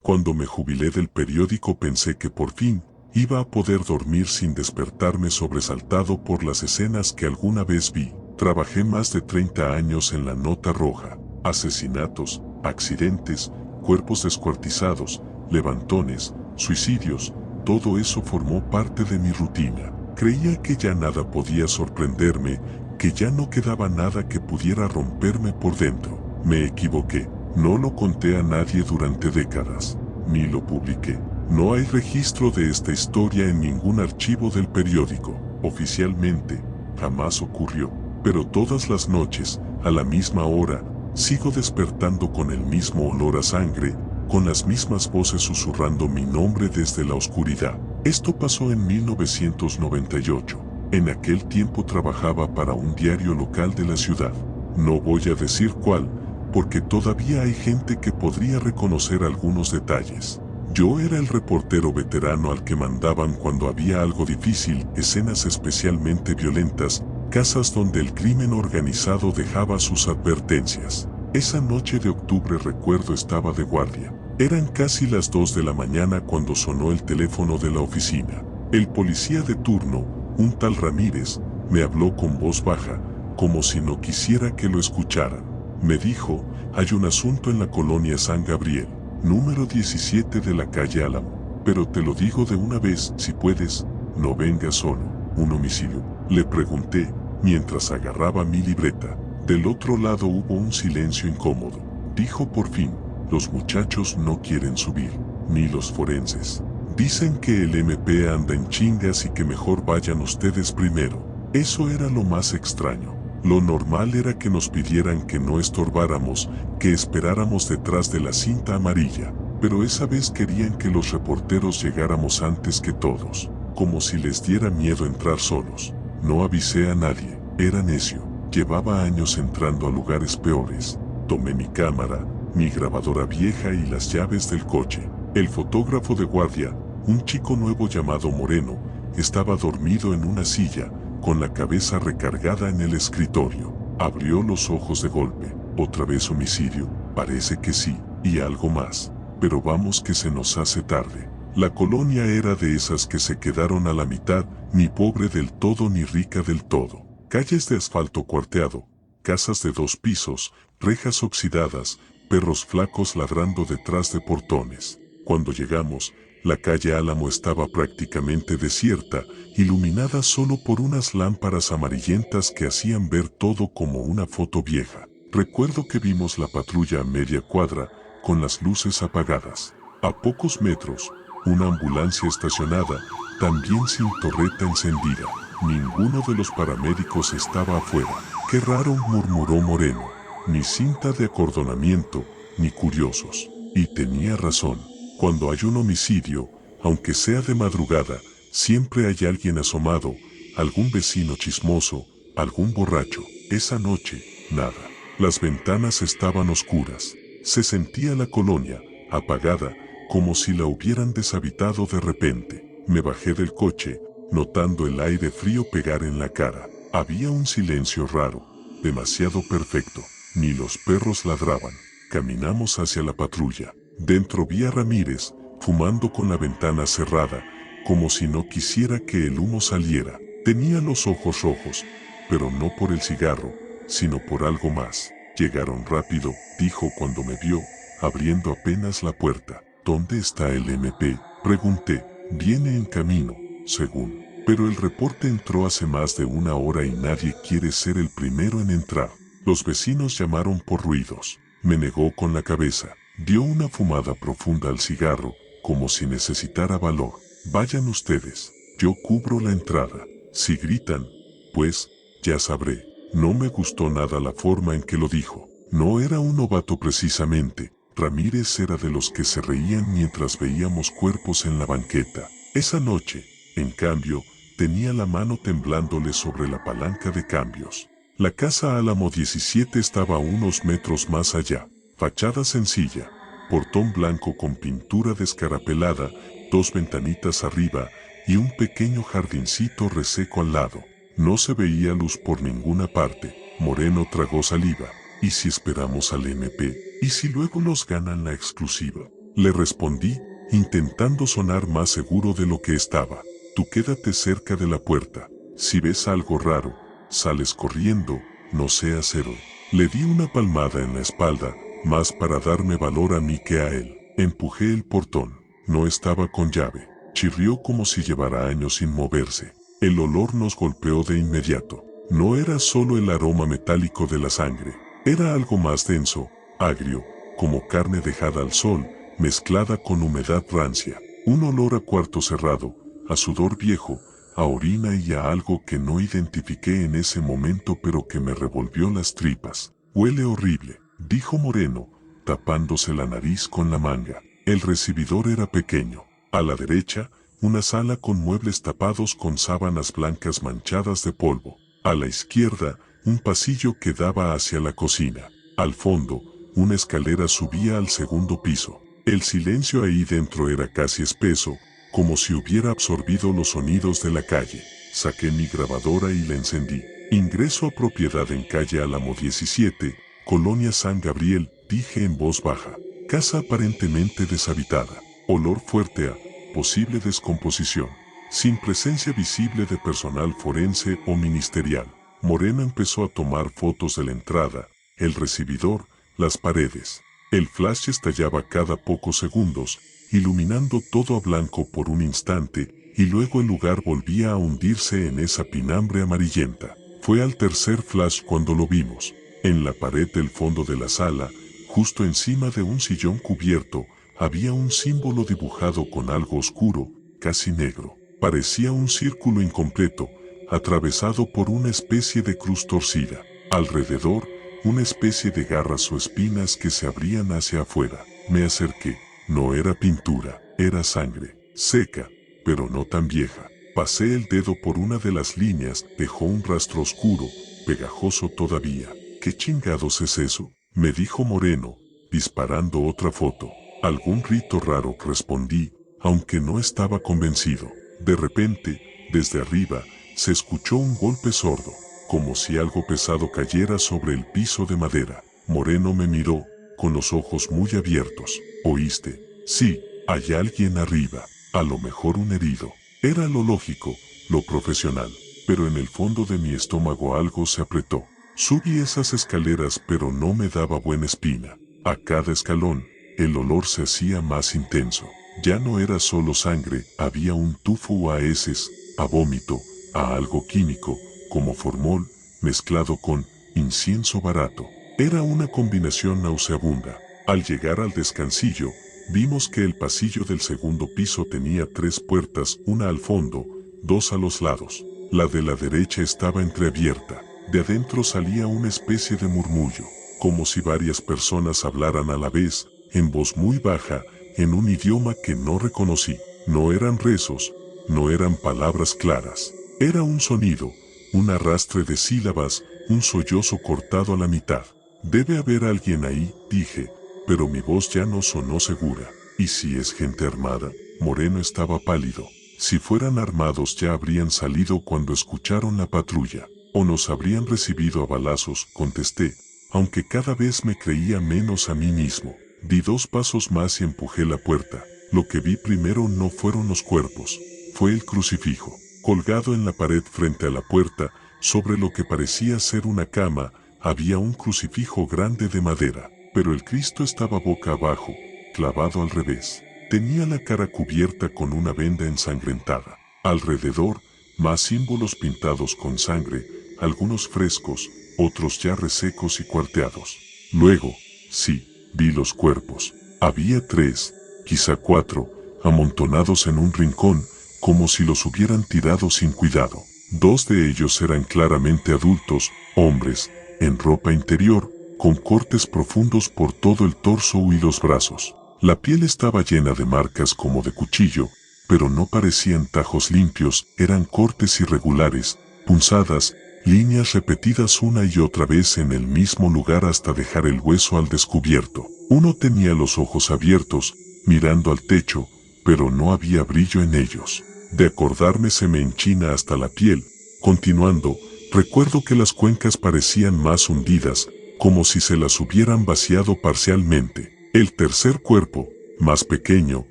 Cuando me jubilé del periódico pensé que por fin iba a poder dormir sin despertarme sobresaltado por las escenas que alguna vez vi. Trabajé más de 30 años en la Nota Roja. Asesinatos, accidentes, cuerpos descuartizados, levantones, suicidios, todo eso formó parte de mi rutina. Creía que ya nada podía sorprenderme, que ya no quedaba nada que pudiera romperme por dentro. Me equivoqué. No lo conté a nadie durante décadas, ni lo publiqué. No hay registro de esta historia en ningún archivo del periódico. Oficialmente, jamás ocurrió. Pero todas las noches, a la misma hora, sigo despertando con el mismo olor a sangre, con las mismas voces susurrando mi nombre desde la oscuridad. Esto pasó en 1998. En aquel tiempo trabajaba para un diario local de la ciudad. No voy a decir cuál, porque todavía hay gente que podría reconocer algunos detalles. Yo era el reportero veterano al que mandaban cuando había algo difícil, escenas especialmente violentas, casas donde el crimen organizado dejaba sus advertencias. Esa noche de octubre recuerdo estaba de guardia. Eran casi las 2 de la mañana cuando sonó el teléfono de la oficina. El policía de turno, un tal Ramírez, me habló con voz baja, como si no quisiera que lo escucharan. Me dijo, hay un asunto en la colonia San Gabriel, número 17 de la calle Álamo. Pero te lo digo de una vez, si puedes, no vengas solo. ¿Un homicidio?, le pregunté, mientras agarraba mi libreta. Del otro lado hubo un silencio incómodo. Dijo por fin, los muchachos no quieren subir, ni los forenses. Dicen que el MP anda en chingas y que mejor vayan ustedes primero. Eso era lo más extraño. Lo normal era que nos pidieran que no estorbáramos, que esperáramos detrás de la cinta amarilla, pero esa vez querían que los reporteros llegáramos antes que todos, como si les diera miedo entrar solos. No avisé a nadie, era necio, llevaba años entrando a lugares peores. Tomé mi cámara, mi grabadora vieja y las llaves del coche. El fotógrafo de guardia, un chico nuevo llamado Moreno, estaba dormido en una silla, con la cabeza recargada en el escritorio. Abrió los ojos de golpe. ¿Otra vez homicidio? Parece que sí, y algo más. Pero vamos que se nos hace tarde. La colonia era de esas que se quedaron a la mitad, ni pobre del todo ni rica del todo. Calles de asfalto cuarteado, casas de 2 pisos, rejas oxidadas, perros flacos ladrando detrás de portones. Cuando llegamos, la calle Álamo estaba prácticamente desierta, iluminada solo por unas lámparas amarillentas que hacían ver todo como una foto vieja. Recuerdo que vimos la patrulla a media cuadra, con las luces apagadas. A pocos metros, una ambulancia estacionada, también sin torreta encendida. Ninguno de los paramédicos estaba afuera. Qué raro, murmuró Moreno. Ni cinta de acordonamiento, ni curiosos. Y tenía razón. Cuando hay un homicidio, aunque sea de madrugada, siempre hay alguien asomado, algún vecino chismoso, algún borracho. Esa noche, nada. Las ventanas estaban oscuras. Se sentía la colonia, apagada, como si la hubieran deshabitado de repente. Me bajé del coche, notando el aire frío pegar en la cara. Había un silencio raro, demasiado perfecto. Ni los perros ladraban. Caminamos hacia la patrulla. Dentro vi a Ramírez, fumando con la ventana cerrada, como si no quisiera que el humo saliera. Tenía los ojos rojos, pero no por el cigarro, sino por algo más. Llegaron rápido, dijo cuando me vio, abriendo apenas la puerta. ¿Dónde está el MP?, pregunté. Viene en camino, según. Pero el reporte entró hace más de 1 hora y nadie quiere ser el primero en entrar. Los vecinos llamaron por ruidos. Me negó con la cabeza. Dio una fumada profunda al cigarro, como si necesitara valor. Vayan ustedes, yo cubro la entrada. Si gritan, pues, ya sabré. No me gustó nada la forma en que lo dijo. No era un novato precisamente. Ramírez era de los que se reían mientras veíamos cuerpos en la banqueta. Esa noche, en cambio, tenía la mano temblándole sobre la palanca de cambios. La casa Álamo 17 estaba a unos metros más allá. Fachada sencilla, portón blanco con pintura descarapelada, 2 ventanitas arriba y un pequeño jardincito reseco al lado. No se veía luz por ninguna parte. Moreno tragó saliva. ¿Y si esperamos al MP? ¿Y si luego nos ganan la exclusiva? Le respondí, intentando sonar más seguro de lo que estaba. Tú quédate cerca de la puerta. Si ves algo raro, sales corriendo, no seas héroe. Le di una palmada en la espalda, más para darme valor a mí que a él. Empujé el portón. No estaba con llave. Chirrió como si llevara años sin moverse. El olor nos golpeó de inmediato. No era solo el aroma metálico de la sangre. Era algo más denso, agrio, como carne dejada al sol, mezclada con humedad rancia. Un olor a cuarto cerrado, a sudor viejo, a orina y a algo que no identifiqué en ese momento pero que me revolvió las tripas. Huele horrible, dijo Moreno, tapándose la nariz con la manga. El recibidor era pequeño. A la derecha, una sala con muebles tapados con sábanas blancas manchadas de polvo. A la izquierda, un pasillo que daba hacia la cocina. Al fondo, una escalera subía al segundo piso. El silencio ahí dentro era casi espeso, como si hubiera absorbido los sonidos de la calle. Saqué mi grabadora y la encendí. Ingreso a propiedad en calle Álamo 17, Colonia San Gabriel, dije en voz baja. Casa aparentemente deshabitada. Olor fuerte a posible descomposición. Sin presencia visible de personal forense o ministerial. Moreno empezó a tomar fotos de la entrada, el recibidor, las paredes. El flash estallaba cada pocos segundos, iluminando todo a blanco por un instante, y luego el lugar volvía a hundirse en esa pinambre amarillenta. Fue al tercer flash cuando lo vimos. En la pared del fondo de la sala, justo encima de un sillón cubierto, había un símbolo dibujado con algo oscuro, casi negro. Parecía un círculo incompleto, atravesado por una especie de cruz torcida. Alrededor, una especie de garras o espinas que se abrían hacia afuera. Me acerqué. No era pintura, era sangre, seca, pero no tan vieja. Pasé el dedo por una de las líneas, dejó un rastro oscuro, pegajoso todavía. ¿Qué chingados es eso?, me dijo Moreno, disparando otra foto. Algún rito raro, respondí, aunque no estaba convencido. De repente, desde arriba, se escuchó un golpe sordo, como si algo pesado cayera sobre el piso de madera. Moreno me miró, con los ojos muy abiertos. ¿Oíste? Sí, hay alguien arriba, a lo mejor un herido. Era lo lógico, lo profesional, pero en el fondo de mi estómago algo se apretó. Subí esas escaleras pero no me daba buena espina. A cada escalón, el olor se hacía más intenso. Ya no era solo sangre, había un tufo a heces, a vómito, a algo químico, como formol, mezclado con incienso barato. Era una combinación nauseabunda. Al llegar al descansillo, vimos que el pasillo del segundo piso tenía 3 puertas, una al fondo, 2 a los lados. La de la derecha estaba entreabierta. De adentro salía una especie de murmullo, como si varias personas hablaran a la vez, en voz muy baja, en un idioma que no reconocí. No eran rezos, no eran palabras claras. Era un sonido, un arrastre de sílabas, un sollozo cortado a la mitad. Debe haber alguien ahí, dije, pero mi voz ya no sonó segura. ¿Y si es gente armada? Moreno estaba pálido. Si fueran armados ya habrían salido cuando escucharon la patrulla. O nos habrían recibido a balazos, contesté, aunque cada vez me creía menos a mí mismo. Di 2 pasos más y empujé la puerta. Lo que vi primero no fueron los cuerpos, fue el crucifijo. Colgado en la pared frente a la puerta, sobre lo que parecía ser una cama, había un crucifijo grande de madera, pero el Cristo estaba boca abajo, clavado al revés. Tenía la cara cubierta con una venda ensangrentada. Alrededor, más símbolos pintados con sangre, algunos frescos, otros ya resecos y cuarteados. Luego, sí, vi los cuerpos. Había 3, quizá 4, amontonados en un rincón, como si los hubieran tirado sin cuidado. 2 de ellos eran claramente adultos, hombres, en ropa interior, con cortes profundos por todo el torso y los brazos. La piel estaba llena de marcas como de cuchillo, pero no parecían tajos limpios, eran cortes irregulares, punzadas, líneas repetidas una y otra vez en el mismo lugar hasta dejar el hueso al descubierto. Uno tenía los ojos abiertos, mirando al techo, pero no había brillo en ellos. De acordarme se me enchina hasta la piel. Continuando, recuerdo que las cuencas parecían más hundidas, como si se las hubieran vaciado parcialmente. El tercer cuerpo, más pequeño,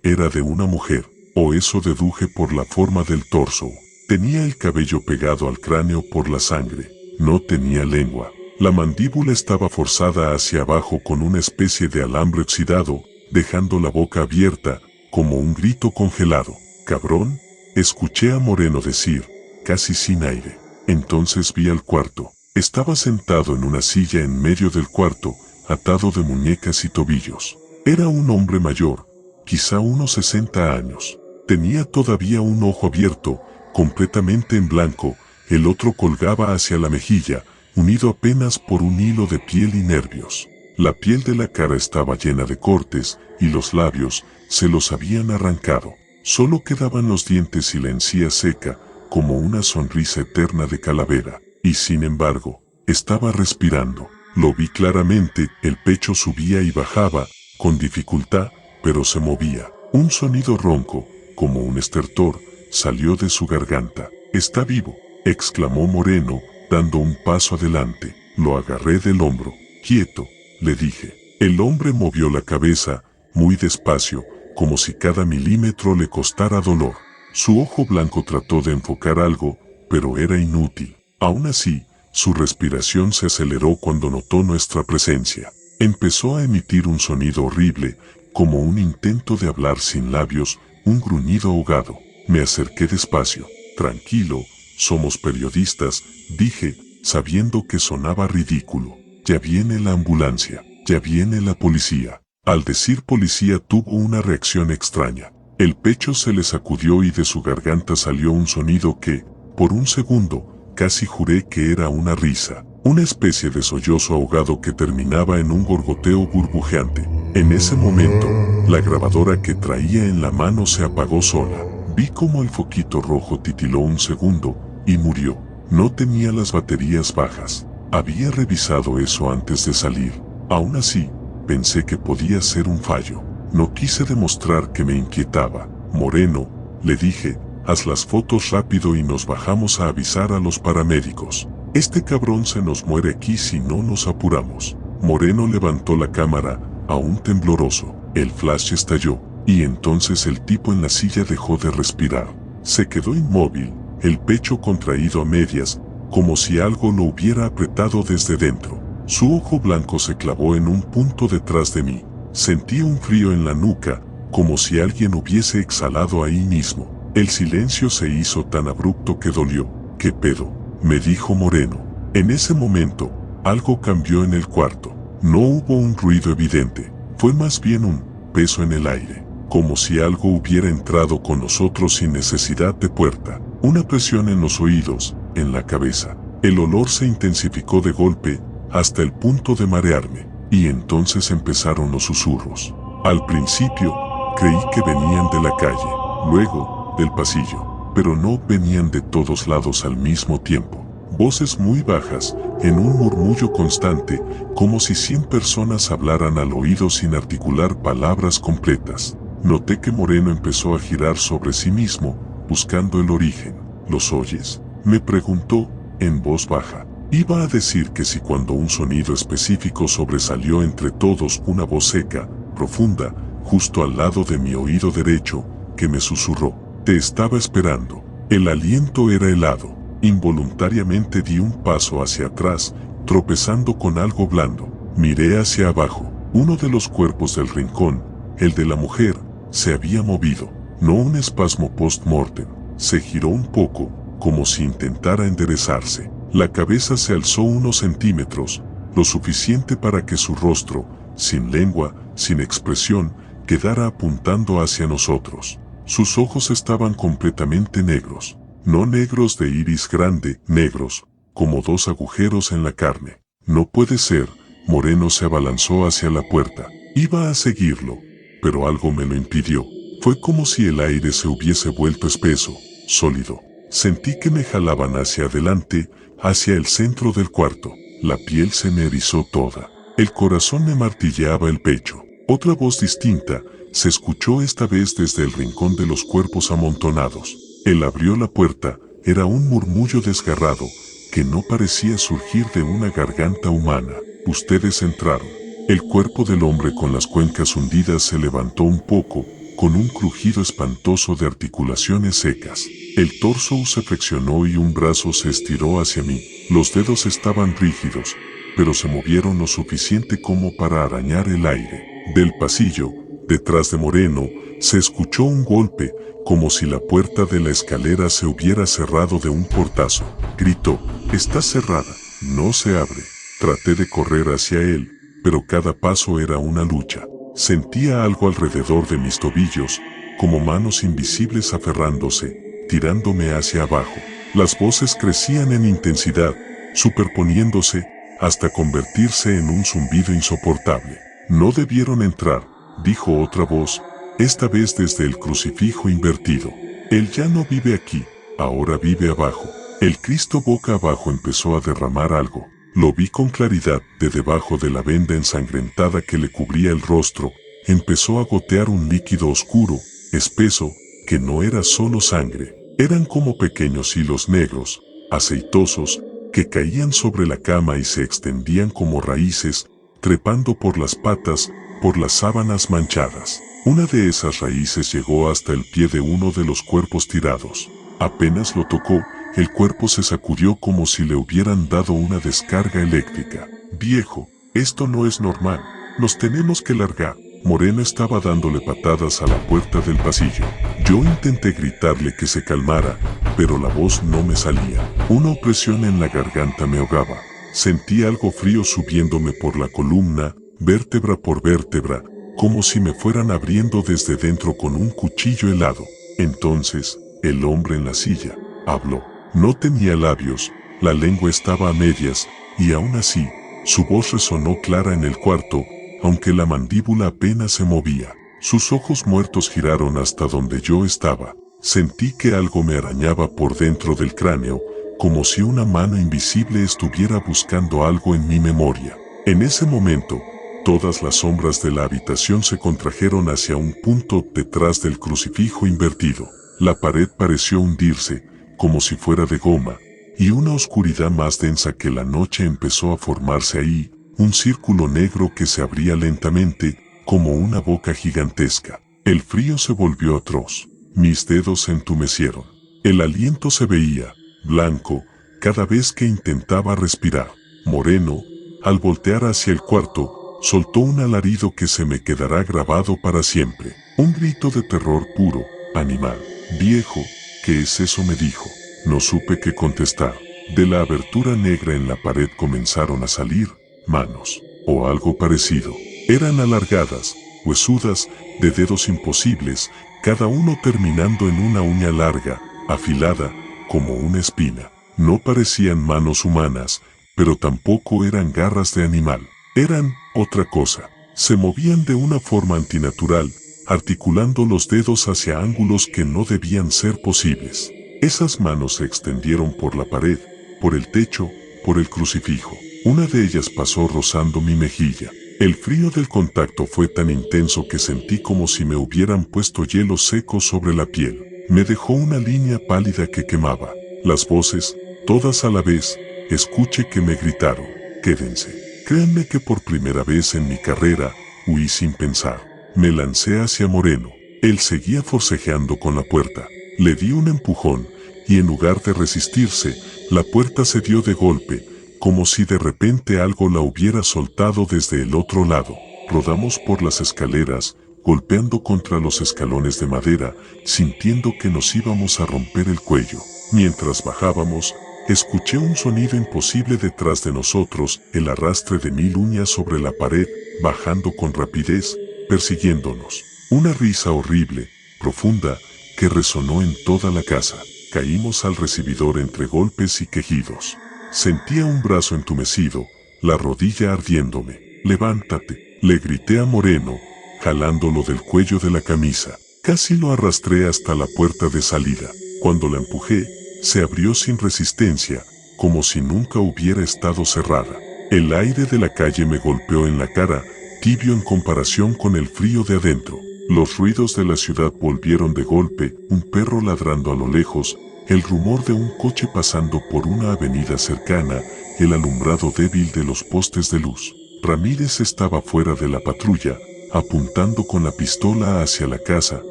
era de una mujer, o eso deduje por la forma del torso. Tenía el cabello pegado al cráneo por la sangre. No tenía lengua. La mandíbula estaba forzada hacia abajo con una especie de alambre oxidado, dejando la boca abierta, como un grito congelado. «¿Cabrón?», escuché a Moreno decir, casi sin aire. Entonces vi al cuarto. Estaba sentado en una silla en medio del cuarto, atado de muñecas y tobillos. Era un hombre mayor, quizá unos 60 años. Tenía todavía un ojo abierto, completamente en blanco, el otro colgaba hacia la mejilla, unido apenas por un hilo de piel y nervios. La piel de la cara estaba llena de cortes, y los labios se los habían arrancado. Solo quedaban los dientes y la encía seca, como una sonrisa eterna de calavera. Y sin embargo, estaba respirando. Lo vi claramente, el pecho subía y bajaba, con dificultad, pero se movía. Un sonido ronco, como un estertor, salió de su garganta. «Está vivo», exclamó Moreno, dando un paso adelante. Lo agarré del hombro. «Quieto», le dije. El hombre movió la cabeza, muy despacio, como si cada milímetro le costara dolor. Su ojo blanco trató de enfocar algo, pero era inútil. Aún así, su respiración se aceleró cuando notó nuestra presencia. Empezó a emitir un sonido horrible, como un intento de hablar sin labios, un gruñido ahogado. Me acerqué despacio. «Tranquilo, somos periodistas», dije, sabiendo que sonaba ridículo. «Ya viene la ambulancia, ya viene la policía». Al decir policía tuvo una reacción extraña. El pecho se le sacudió y de su garganta salió un sonido que, por un segundo, casi juré que era una risa. Una especie de sollozo ahogado que terminaba en un gorgoteo burbujeante. En ese momento, la grabadora que traía en la mano se apagó sola. Vi como el foquito rojo titiló un segundo, y murió. No tenía las baterías bajas. Había revisado eso antes de salir. Aún así, pensé que podía ser un fallo. No quise demostrar que me inquietaba. «Moreno», le dije, «haz las fotos rápido y nos bajamos a avisar a los paramédicos. Este cabrón se nos muere aquí si no nos apuramos». Moreno levantó la cámara, aún tembloroso. El flash estalló, y entonces el tipo en la silla dejó de respirar. Se quedó inmóvil, el pecho contraído a medias, como si algo lo hubiera apretado desde dentro. Su ojo blanco se clavó en un punto detrás de mí. Sentí un frío en la nuca, como si alguien hubiese exhalado ahí mismo. El silencio se hizo tan abrupto que dolió. «¿Qué pedo?», me dijo Moreno. En ese momento, algo cambió en el cuarto. No hubo un ruido evidente, fue más bien un peso en el aire, como si algo hubiera entrado con nosotros sin necesidad de puerta. Una presión en los oídos, en la cabeza. El olor se intensificó de golpe, hasta el punto de marearme, y entonces empezaron los susurros. Al principio, creí que venían de la calle, luego, del pasillo, pero no venían de todos lados al mismo tiempo. Voces muy bajas, en un murmullo constante, como si 100 personas hablaran al oído sin articular palabras completas. Noté que Moreno empezó a girar sobre sí mismo, buscando el origen. «¿Los oyes?», me preguntó, en voz baja. Iba a decir que si cuando un sonido específico sobresalió entre todos una voz seca, profunda, justo al lado de mi oído derecho, que me susurró: «Te estaba esperando». El aliento era helado. Involuntariamente di un paso hacia atrás, tropezando con algo blando. Miré hacia abajo. Uno de los cuerpos del rincón, el de la mujer, se había movido. No un espasmo post-mortem. Se giró un poco, como si intentara enderezarse. La cabeza se alzó unos centímetros, lo suficiente para que su rostro, sin lengua, sin expresión, quedara apuntando hacia nosotros. Sus ojos estaban completamente negros. No negros de iris grande, negros, como dos agujeros en la carne. «No puede ser», Moreno se abalanzó hacia la puerta. Iba a seguirlo, pero algo me lo impidió. Fue como si el aire se hubiese vuelto espeso, sólido. Sentí que me jalaban hacia adelante, hacia el centro del cuarto. La piel se me erizó toda. El corazón me martilleaba el pecho. Otra voz distinta se escuchó esta vez desde el rincón de los cuerpos amontonados. Él abrió la puerta, era un murmullo desgarrado, que no parecía surgir de una garganta humana. «Ustedes entraron». El cuerpo del hombre con las cuencas hundidas se levantó un poco, con un crujido espantoso de articulaciones secas. El torso se flexionó y un brazo se estiró hacia mí. Los dedos estaban rígidos, pero se movieron lo suficiente como para arañar el aire. Del pasillo, detrás de Moreno, se escuchó un golpe, como si la puerta de la escalera se hubiera cerrado de un portazo. Gritó: «Está cerrada, no se abre». Traté de correr hacia él, pero cada paso era una lucha. Sentía algo alrededor de mis tobillos, como manos invisibles aferrándose, tirándome hacia abajo. Las voces crecían en intensidad, superponiéndose, hasta convertirse en un zumbido insoportable. «No debieron entrar», dijo otra voz, esta vez desde el crucifijo invertido. «Él ya no vive aquí, ahora vive abajo». El Cristo boca abajo empezó a derramar algo. Lo vi con claridad. De debajo de la venda ensangrentada que le cubría el rostro, empezó a gotear un líquido oscuro, espeso, que no era solo sangre. Eran como pequeños hilos negros, aceitosos, que caían sobre la cama y se extendían como raíces, trepando por las patas, por las sábanas manchadas. Una de esas raíces llegó hasta el pie de uno de los cuerpos tirados. Apenas lo tocó, el cuerpo se sacudió como si le hubieran dado una descarga eléctrica. «Viejo, esto no es normal. Nos tenemos que largar». Moreno estaba dándole patadas a la puerta del pasillo. Yo intenté gritarle que se calmara, pero la voz no me salía. Una opresión en la garganta me ahogaba. Sentí algo frío subiéndome por la columna, vértebra por vértebra, como si me fueran abriendo desde dentro con un cuchillo helado. Entonces, el hombre en la silla habló. No tenía labios, la lengua estaba a medias, y aún así, su voz resonó clara en el cuarto, aunque la mandíbula apenas se movía. Sus ojos muertos giraron hasta donde yo estaba. Sentí que algo me arañaba por dentro del cráneo, como si una mano invisible estuviera buscando algo en mi memoria. En ese momento, todas las sombras de la habitación se contrajeron hacia un punto detrás del crucifijo invertido. La pared pareció hundirse, como si fuera de goma, y una oscuridad más densa que la noche empezó a formarse ahí, un círculo negro que se abría lentamente, como una boca gigantesca. El frío se volvió atroz. Mis dedos se entumecieron. El aliento se veía blanco cada vez que intentaba respirar. Moreno, al voltear hacia el cuarto, soltó un alarido que se me quedará grabado para siempre. Un grito de terror puro. «Animal. Viejo, ¿qué es eso?», me dijo. No supe qué contestar. De la abertura negra en la pared comenzaron a salir manos, o algo parecido. Eran alargadas, huesudas, de dedos imposibles, cada uno terminando en una uña larga, afilada, como una espina. No parecían manos humanas, pero tampoco eran garras de animal. Eran otra cosa. Se movían de una forma antinatural, articulando los dedos hacia ángulos que no debían ser posibles. Esas manos se extendieron por la pared, por el techo, por el crucifijo. Una de ellas pasó rozando mi mejilla. El frío del contacto fue tan intenso que sentí como si me hubieran puesto hielo seco sobre la piel. Me dejó una línea pálida que quemaba. Las voces, todas a la vez, escuché que me gritaron: «Quédense». Créanme que por primera vez en mi carrera, huí sin pensar. Me lancé hacia Moreno. Él seguía forcejeando con la puerta. Le di un empujón, y en lugar de resistirse, la puerta se dio de golpe, como si de repente algo la hubiera soltado desde el otro lado. Rodamos por las escaleras, golpeando contra los escalones de madera, sintiendo que nos íbamos a romper el cuello. Mientras bajábamos, escuché un sonido imposible detrás de nosotros, el arrastre de 1000 uñas sobre la pared, bajando con rapidez, persiguiéndonos. Una risa horrible, profunda, que resonó en toda la casa. Caímos al recibidor entre golpes y quejidos. Sentía un brazo entumecido, la rodilla ardiéndome. «Levántate», le grité a Moreno, jalándolo del cuello de la camisa. Casi lo arrastré hasta la puerta de salida. Cuando la empujé, se abrió sin resistencia, como si nunca hubiera estado cerrada. El aire de la calle me golpeó en la cara, tibio en comparación con el frío de adentro. Los ruidos de la ciudad volvieron de golpe, un perro ladrando a lo lejos, el rumor de un coche pasando por una avenida cercana, el alumbrado débil de los postes de luz. Ramírez estaba fuera de la patrulla, apuntando con la pistola hacia la casa,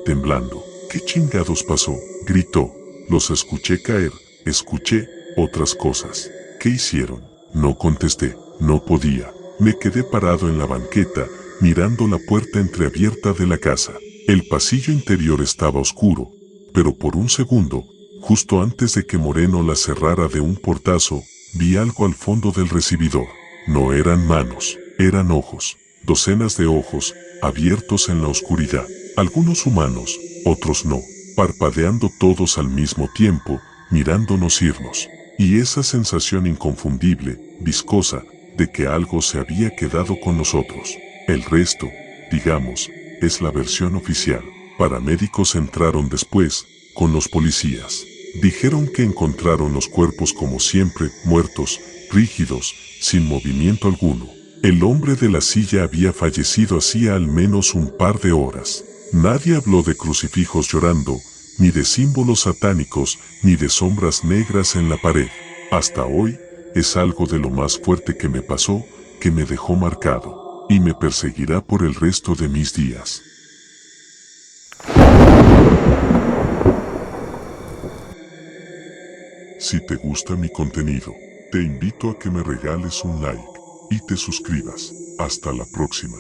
temblando. ¿Qué chingados pasó? Gritó. Los escuché caer, escuché otras cosas. ¿Qué hicieron? No contesté, no podía. Me quedé parado en la banqueta, mirando la puerta entreabierta de la casa. El pasillo interior estaba oscuro, pero por un segundo, justo antes de que Moreno la cerrara de un portazo, vi algo al fondo del recibidor. No eran manos, eran ojos, docenas de ojos, abiertos en la oscuridad. Algunos humanos, otros no, parpadeando todos al mismo tiempo, mirándonos irnos. Y esa sensación inconfundible, viscosa, de que algo se había quedado con nosotros. El resto, digamos, es la versión oficial. Paramédicos entraron después, con los policías. Dijeron que encontraron los cuerpos como siempre, muertos, rígidos, sin movimiento alguno. El hombre de la silla había fallecido hacía al menos un par de horas. Nadie habló de crucifijos llorando, ni de símbolos satánicos, ni de sombras negras en la pared. Hasta hoy, es algo de lo más fuerte que me pasó, que me dejó marcado, y me perseguirá por el resto de mis días. Si te gusta mi contenido, te invito a que me regales un like y te suscribas. Hasta la próxima.